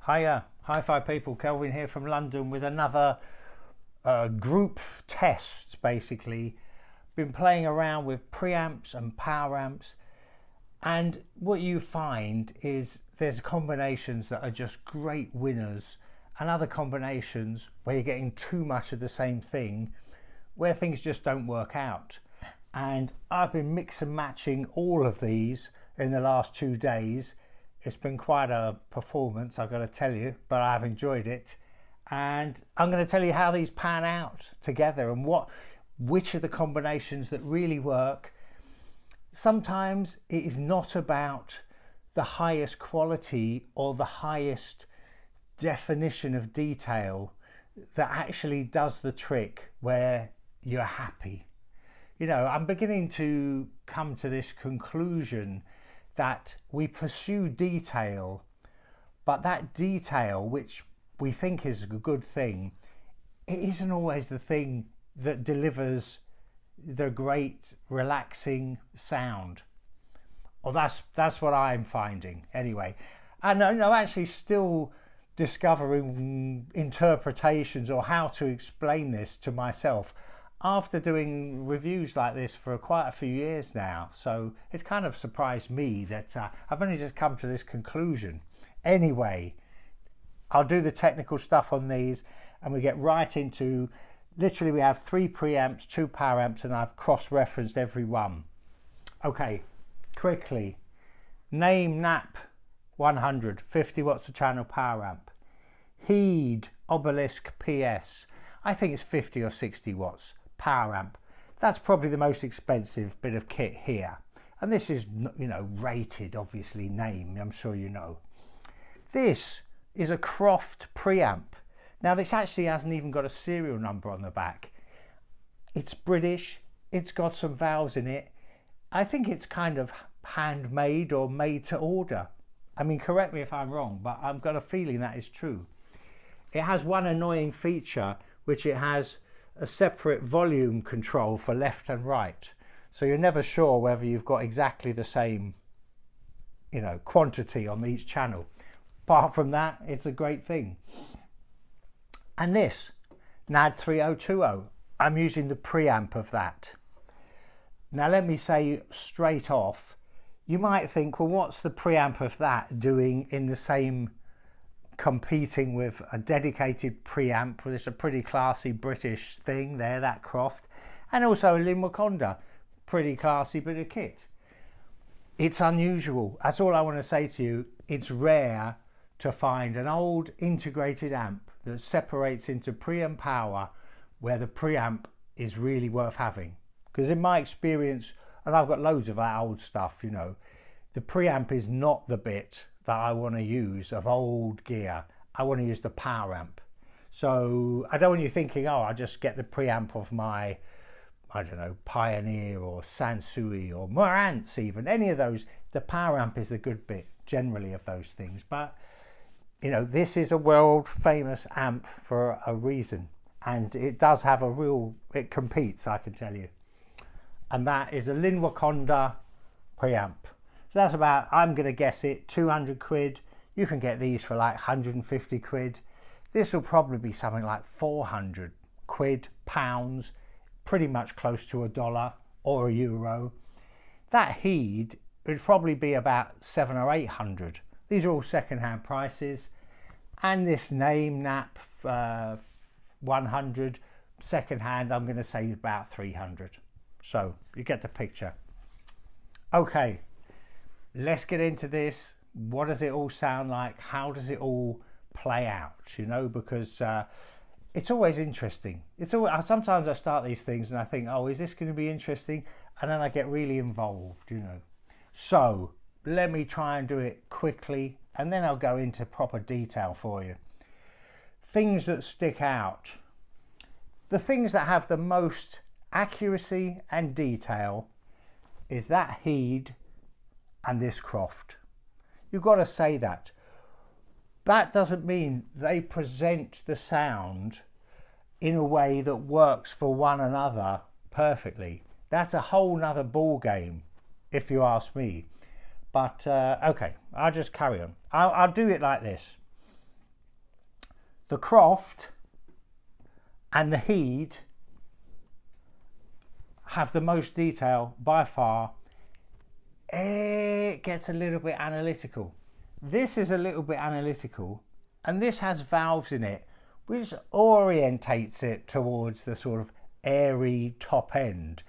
Hiya, hi-fi people, Kelvin here from London with another group test basically. Been playing around with preamps and power amps, and what you find is there's combinations that are just great winners and other combinations where you're getting too much of the same thing, where things just don't work out. And I've been mix and matching all of these in the last 2 days. It's been quite a performance, I've got to tell you, but I've enjoyed it. And I'm going to tell you how these pan out together and which are the combinations that really work. Sometimes it is not about the highest quality or the highest definition of detail that actually does the trick where you're happy. You know, I'm beginning to come to this conclusion that we pursue detail, but that detail, which we think is a good thing, it isn't always the thing that delivers the great relaxing sound. Or that's what I'm finding anyway. And I'm actually still discovering interpretations or how to explain this to myself after doing reviews like this for quite a few years now. So it's kind of surprised me that I've only just come to this conclusion. Anyway, I'll do the technical stuff on these and we get right into, literally we have 3 preamps, 2 power amps, and I've cross-referenced every one. Okay, quickly. Naim Nap 100, 50 watts a channel power amp. Heed Obelisk PS, I think it's 50 or 60 watts power amp. That's probably the most expensive bit of kit here. And this is, you know, rated, obviously, Naim, I'm sure you know. This is a Croft preamp. Now this actually hasn't even got a serial number on the back. It's British, it's got some valves in it. I think it's kind of handmade or made to order. I mean, correct me if I'm wrong, but I've got a feeling that is true. It has one annoying feature, which it has a separate volume control for left and right. So you're never sure whether you've got exactly the same, you know, quantity on each channel. Apart from that, it's a great thing. And this, NAD 3020, I'm using the preamp of that. Now let me say straight off, you might think, well, what's the preamp of that doing in the same, competing with a dedicated preamp? Well, it's a pretty classy British thing there, that Croft, and also a linn wakonda, pretty classy bit of kit. It's unusual. That's all I want to say to you. It's rare to find an old integrated amp that separates into pre and power where the preamp is really worth having. Because in my experience, and I've got loads of that old stuff, you know, the preamp is not the bit that I want to use of old gear. I want to use the power amp. So I don't want you thinking, oh, I'll just get the preamp of my, I don't know, Pioneer or Sansui or Marantz even, any of those. The power amp is the good bit generally of those things. But, you know, this is a world famous amp for a reason. And it does have a real, it competes, I can tell you. And that is a linn wakonda preamp. So that's about, I'm going to guess it, 200 quid. You can get these for like 150 quid. This will probably be something like 400 quid, pounds, pretty much close to $1 or €1. That Heed would probably be about 700 or 800. These are all second-hand prices. And this Naim Nap 100, second-hand, I'm going to say about 300. So you get the picture. Okay. Let's get into this. What does it all sound like? How does it all play out? You know, because it's always interesting. It's always, sometimes I start these things and I think, oh, is this going to be interesting? And then I get really involved, you know. So let me try and do it quickly and then I'll go into proper detail for you. Things that stick out. The things that have the most accuracy and detail is that Heed and this Croft. You've got to say that. That doesn't mean they present the sound in a way that works for one another perfectly. That's a whole nother ball game, if you ask me. But okay, I'll just carry on. I'll do it like this. The Croft and the heed have the most detail by far. It gets a little bit analytical. This is a little bit analytical, and this has valves in it which orientates it towards the sort of airy top end.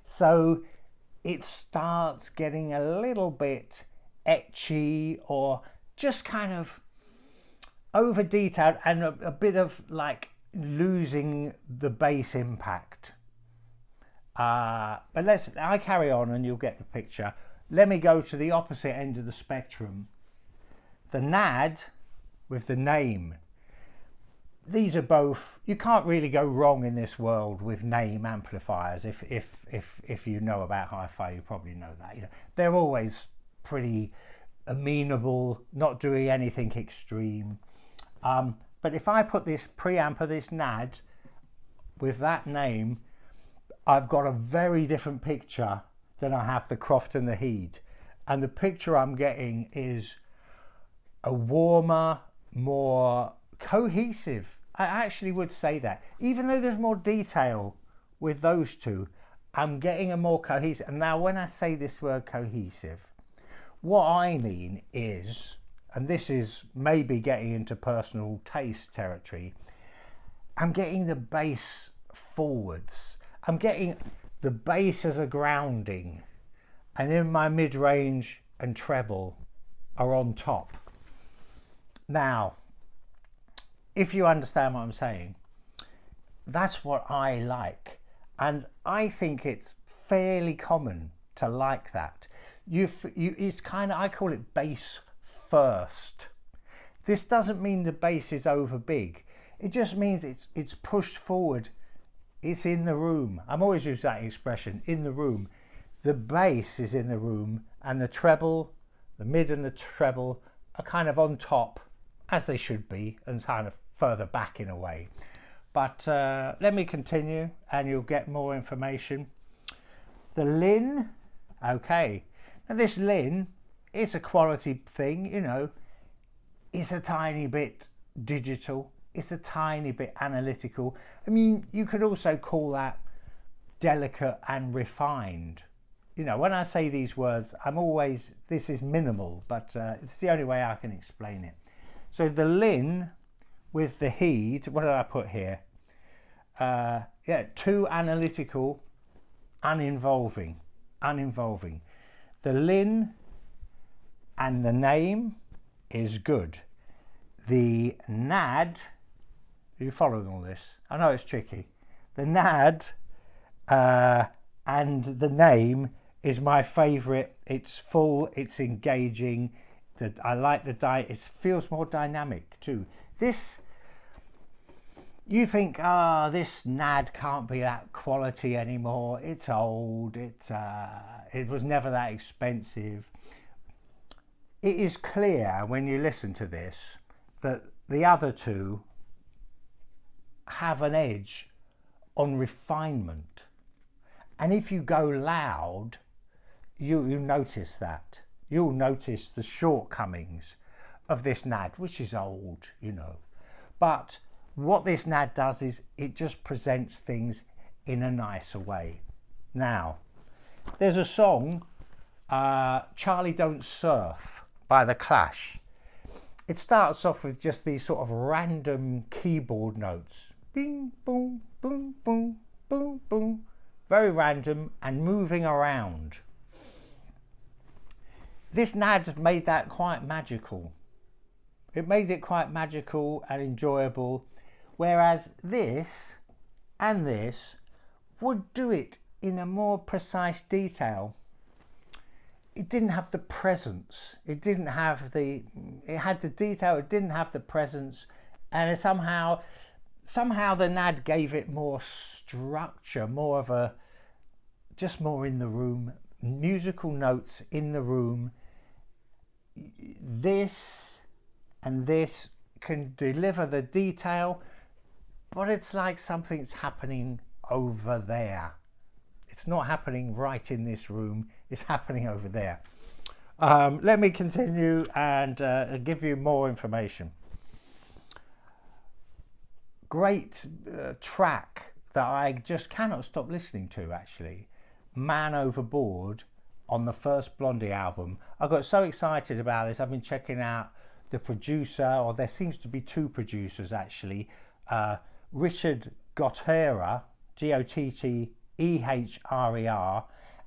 So it starts getting a little bit etchy or just kind of over detailed, and a bit of like losing the bass impact. But I carry on and you'll get the picture. Let me go to the opposite end of the spectrum. The NAD with the Naim. These are both, you can't really go wrong in this world with Naim amplifiers. If you know about hi-fi, you probably know that. You know, they're always pretty amenable, not doing anything extreme. But if I put this preamp of this NAD with that Naim, I've got a very different picture than I have the Croft and the Heed. And the picture I'm getting is a warmer, more cohesive. I actually would say that. Even though there's more detail with those two, I'm getting a more cohesive. And now when I say this word cohesive, what I mean is, and this is maybe getting into personal taste territory, I'm getting the bass forwards. I'm getting the bass as a grounding, and in my mid-range and treble are on top. Now, if you understand what I'm saying, that's what I like, and I think it's fairly common to like that. It's kind of, I call it bass first. This doesn't mean the bass is over big. It just means it's pushed forward. It's in the room. I'm always use that expression, in the room. The bass is in the room, and the treble, the mid and the treble are kind of on top, as they should be, and kind of further back in a way. But let me continue and you'll get more information. The linn, okay. Now this linn is a quality thing, you know. It's a tiny bit digital. It's a tiny bit analytical. I mean, you could also call that delicate and refined. You know, when I say these words, this is minimal, but it's the only way I can explain it. So the linn with the heed, what did I put here? Too analytical, uninvolving. The linn and the Naim is good. The NAD, are you following all this? I know it's tricky. The NAD and the Naim is my favourite. It's full, it's engaging. I like it feels more dynamic too. This, you think, this NAD can't be that quality anymore. It's old. It was never that expensive. It is clear when you listen to this that the other two have an edge on refinement. And if you go loud, you notice that. You'll notice the shortcomings of this NAD, which is old, you know. But what this NAD does is it just presents things in a nicer way. Now, there's a song, Charlie Don't Surf by The Clash. It starts off with just these sort of random keyboard notes. Bing, boom, boom, boom, boom, boom. Very random and moving around. This NAD made that quite magical. It made it quite magical and enjoyable, whereas this and this would do it in a more precise detail. It didn't have the presence. It had the detail, it didn't have the presence, and somehow the NAD gave it more structure, more of a, just more in the room, musical notes in the room. This and this can deliver the detail, but it's like something's happening over there. It's not happening right in this room, it's happening over there. Let me continue and give you more information. great track that I just cannot stop listening to, actually. Man Overboard on the first Blondie album. I got so excited about this. I've been checking out the producer, or there seems to be two producers actually. Richard Gotterer, Gotteher,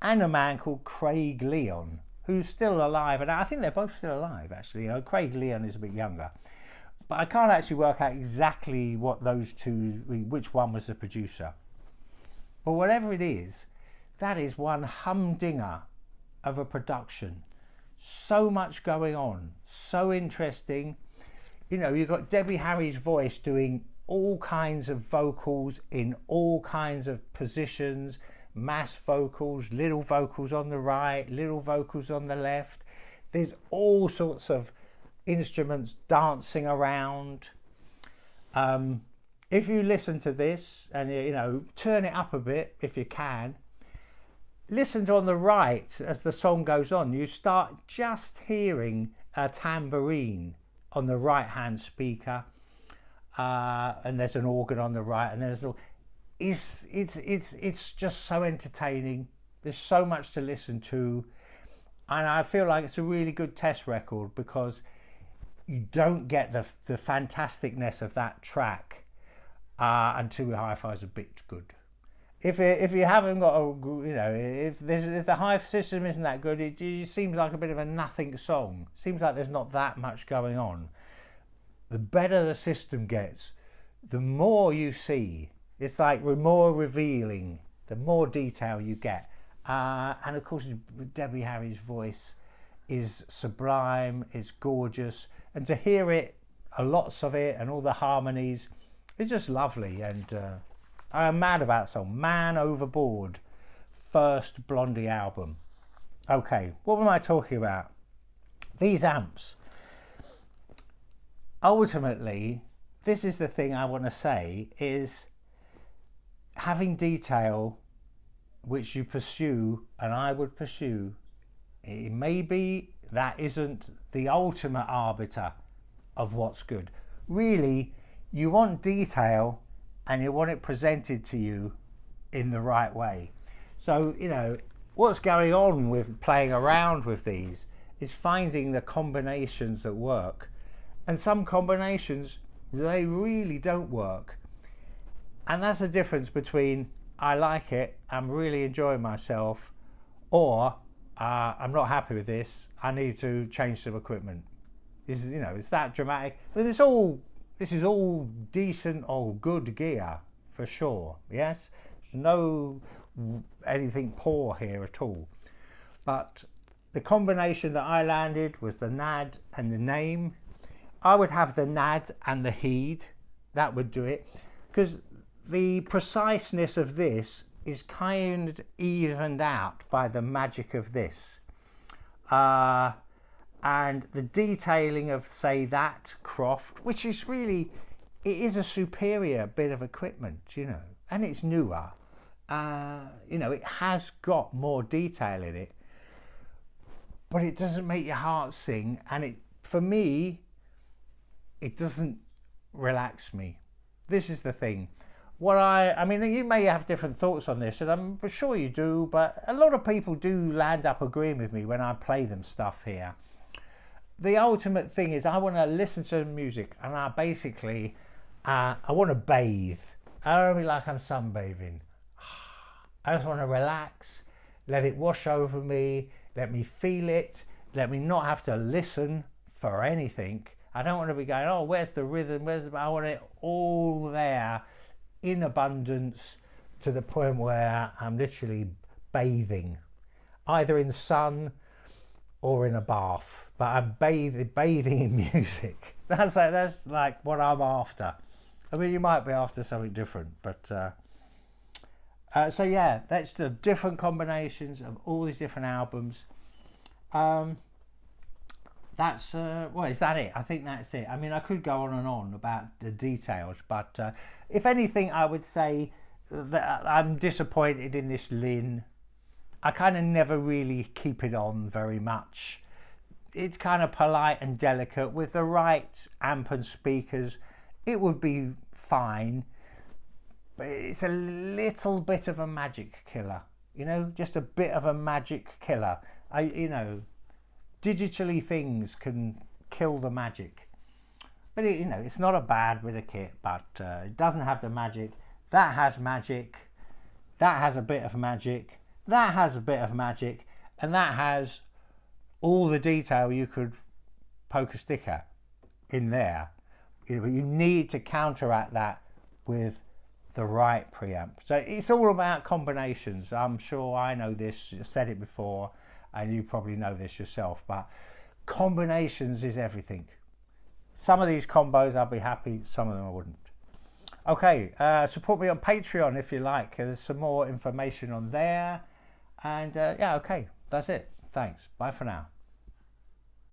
and a man called Craig Leon, who's still alive. And I think they're both still alive, actually. Craig Leon is a bit younger. But I can't actually work out exactly what those two, which one was the producer. But whatever it is, that is one humdinger of a production. So much going on, so interesting. You've got Debbie Harry's voice doing all kinds of vocals in all kinds of positions, mass vocals, little vocals on the right, little vocals on the left. There's all sorts of instruments dancing around. If you listen to this and turn it up a bit if you can, listen to on the right as the song goes on, you start just hearing a tambourine on the right hand speaker, and there's an organ on the right, and there's it's just so entertaining. There's so much to listen to, and I feel like it's a really good test record because you don't get the fantasticness of that track until Hi-Fi's a bit good. If you haven't got if the Hive system isn't that good, it seems like a bit of a nothing song. Seems like there's not that much going on. The better the system gets, the more you see. It's like more revealing, the more detail you get. And of course, Debbie Harry's voice is sublime, it's gorgeous, and to hear it, lots of it, and all the harmonies, it's just lovely. And I'm mad about that song, Man Overboard, first Blondie album. Okay, what am I talking about? These amps. Ultimately, this is the thing I want to say, is having detail which you pursue, and I would pursue, maybe that isn't the ultimate arbiter of what's good. Really, you want detail and you want it presented to you in the right way. So, what's going on with playing around with these is finding the combinations that work. And some combinations, they really don't work. And that's the difference between I like it, I'm really enjoying myself, or I'm not happy with this, I need to change some equipment. It's that dramatic. But this is all decent or good gear for sure. Yes, there's no anything poor here at all. But the combination that I landed was the NAD and the Naim. I would have the NAD and the Heed. That would do it, because the preciseness of this is kind of evened out by the magic of this. And the detailing of, say, that Croft, which is really, it is a superior bit of equipment, and it's newer. It has got more detail in it, but it doesn't make your heart sing, and for me, it doesn't relax me. This is the thing. I mean, you may have different thoughts on this, and I'm sure you do, but a lot of people do land up agreeing with me when I play them stuff here. The ultimate thing is I want to listen to the music, and I basically, I want to bathe. I don't mean like I'm sunbathing. I just want to relax, let it wash over me, let me feel it, let me not have to listen for anything. I don't want to be going, oh, where's the rhythm, I want it all there in abundance, to the point where I'm literally bathing, either in sun or in a bath, but I'm bathing in music. That's like what I'm after. I mean, you might be after something different, but so yeah, that's the different combinations of all these different albums. That's is that it? I think that's it. I mean, I could go on and on about the details, but if anything, I would say that I'm disappointed in this linn. I kind of never really keep it on very much. It's kind of polite and delicate. With the right amp and speakers, it would be fine, but it's a little bit of a magic killer, you know, just a bit of a magic killer. You know, digitally things can kill the magic, but you know, it's not a bad bit of kit, but it doesn't have the magic. That has magic, that has a bit of magic, that has a bit of magic, and that has all the detail you could poke a stick at in there. You know, but you need to counteract that with the right preamp. So it's all about combinations. I'm sure I know this, I've said it before, and you probably know this yourself, but combinations is everything. Some of these combos I'll be happy, some of them I wouldn't. Okay, support me on Patreon if you like. There's some more information on there. And yeah, okay, that's it. Thanks. Bye for now.